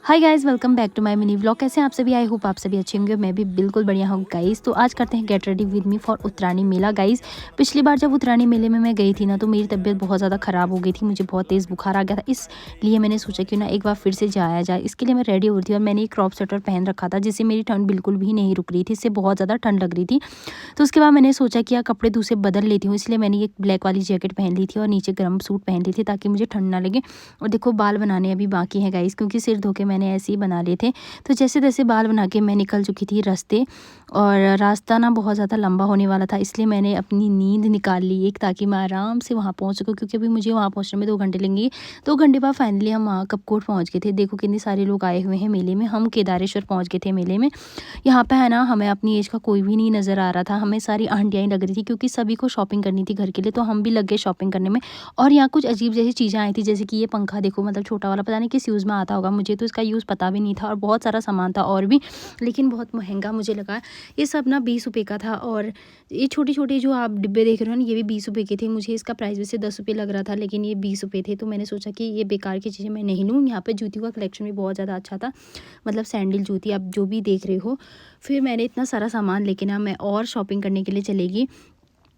Hi guys, welcome back to my mini vlog. कैसे हैं आप सभी? आई होप आप सभी अच्छे होंगे। मैं भी बिल्कुल बढ़िया हूँ गाइस। तो आज करते हैं get ready with me for Uttarayani Mela guys. पिछली बार जब उत्तरायणी मेले में मैं गई थी ना, तो मेरी तबीयत बहुत ज़्यादा ख़राब हो गई थी। मुझे बहुत तेज़ बुखार आ गया था, इसलिए मैंने सोचा कि ना एक बार फिर से जाया जाए। इसके लिए मैं रेडी हो रही थी और मैंने एक क्रॉप स्वेटर पहन रखा था, जिससे मेरी ठंड बिल्कुल भी नहीं रुक रही थी। इससे बहुत ज़्यादा ठंड लग रही थी। तो उसके बाद मैंने सोचा कि यार कपड़े दूसरे बदल लेती हूँ, इसलिए मैंने एक ब्लैक वाली जैकेट पहन ली थी और नीचे गर्म सूट पहन ली थी, ताकि मुझे ठंड ना लगे। और देखो, बाल बनाने अभी बाकी हैं गाइस, क्योंकि सिर धो के मैंने ऐसे ही बना लिए थे। तो जैसे तैसे बाल बना के मैं निकल चुकी थी रास्ते, और रास्ता ना बहुत ज़्यादा लंबा होने वाला था, इसलिए मैंने अपनी नींद निकाल ली एक, ताकि मैं आराम से वहाँ पहुँच सकूँ, क्योंकि अभी मुझे वहाँ पहुँचने में 2 घंटे लगेंगे। 2 घंटे बाद फाइनली हम वहाँ कपकोट पहुँच गए थे। देखो कितने सारे लोग आए हुए हैं मेले में। हम केदारेश्वर पहुँच गए थे मेले में। यहाँ पे है ना, हमें अपनी एज का कोई भी नहीं नज़र आ रहा था। हमें सारी आंटियाँ ही लग रही थी, क्योंकि सभी को शॉपिंग करनी थी घर के लिए, तो हम भी लग गए शॉपिंग करने में। और यहाँ कुछ अजीब जैसी चीज़ें आई थी, जैसे कि ये पंखा देखो, मतलब छोटा वाला, पता नहीं किस यूज़ में आता होगा, मुझे तो इसका यूज़ पता भी नहीं था। और बहुत सारा सामान था और भी, लेकिन बहुत महंगा मुझे लगा। ये सब ना 20 रुपये का था। और ये छोटे-छोटे जो आप डिब्बे देख रहे हो ना, ये भी 20 रुपये के थे। मुझे इसका प्राइस वैसे 10 रुपये लग रहा था, लेकिन ये 20 रुपये थे। तो मैंने सोचा कि ये बेकार की चीज़ें मैं नहीं लूँ। यहाँ पे जूतियों का कलेक्शन भी बहुत ज़्यादा अच्छा था, मतलब सैंडल जूती आप जो भी देख रहे हो। फिर मैंने इतना सारा सामान लेके ना मैं और शॉपिंग करने के लिए चली गई।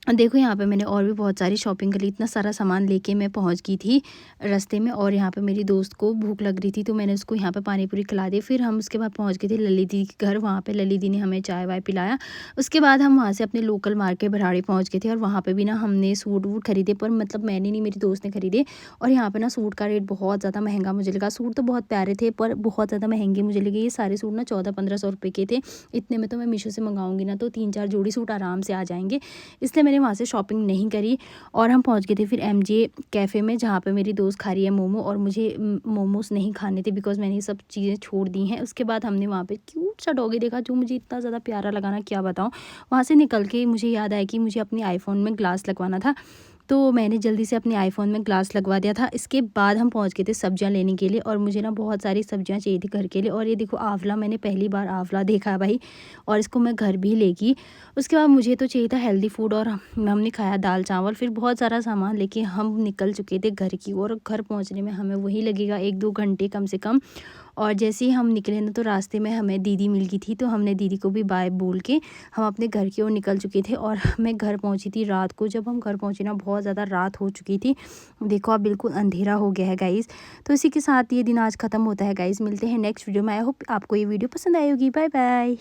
देखो यहाँ पे मैंने और भी बहुत सारी शॉपिंग करी। इतना सारा सामान लेके मैं पहुँच गई थी रास्ते में। और यहाँ पे मेरी दोस्त को भूख लग रही थी, तो मैंने उसको यहाँ पे पानी पूरी खिला दी। फिर हम उसके बाद पहुँच गए थे लली दी के घर। वहाँ पे लली दी ने हमें चाय वाय पिलाया। उसके बाद हम वहाँ से अपने लोकल मार्केट भराड़ी पहुँच गए थे, और वहाँ पे भी ना हमने सूट वूट खरीदे, पर मतलब मैंने नहीं, मेरी दोस्त ने खरीदे। और यहाँ पे ना सूट का रेट बहुत ज़्यादा महंगा मुझे लगा। सूट तो बहुत प्यारे थे, पर बहुत ज़्यादा महंगे मुझे लगे। ये सारे सूट ना 1400-1500 रुपये के थे। इतने में तो मैं मीशो से मंगाऊंगी ना, तो 3-4 जोड़ी सूट आराम से आ जाएंगे, इसलिए मैंने वहाँ से शॉपिंग नहीं करी। और हम पहुँच गए थे फिर एमजे कैफ़े में, जहाँ पे मेरी दोस्त खा रही है मोमो, और मुझे मोमोज नहीं खाने थे, बिकॉज़ मैंने ये सब चीज़ें छोड़ दी हैं। उसके बाद हमने वहाँ पे क्यूट सा डॉगी देखा, जो मुझे इतना ज़्यादा प्यारा लगा ना, क्या बताऊँ। वहाँ से निकल के मुझे याद आया कि मुझे अपने आईफ़ोन में ग्लास लगवाना था, तो मैंने जल्दी से अपने आईफ़ोन में ग्लास लगवा दिया था। इसके बाद हम पहुँच गए थे सब्जियाँ लेने के लिए, और मुझे ना बहुत सारी सब्जियाँ चाहिए थी घर के लिए। और ये देखो आँवला, मैंने पहली बार आँवला देखा भाई, और इसको मैं घर भी लेगी। उसके बाद मुझे तो चाहिए था हेल्दी फूड, और हमने खाया दाल चावल। फिर बहुत सारा सामान लेके हम निकल चुके थे घर की ओर। घर पहुँचने में हमें वही लगेगा 1-2 घंटे कम से कम। और जैसे ही हम निकले ना, तो रास्ते में हमें दीदी मिल गई थी, तो हमने दीदी को भी बाय बोल के हम अपने घर की ओर निकल चुके थे। और मैं घर पहुंची थी रात को। जब हम घर पहुंचे ना, बहुत ज़्यादा रात हो चुकी थी। देखो अब बिल्कुल अंधेरा हो गया है गाइस। तो इसी के साथ ये दिन आज ख़त्म होता है गाइस। मिलते हैं नेक्स्ट वीडियो में। आई होप आपको ये वीडियो पसंद आई होगी। Bye bye.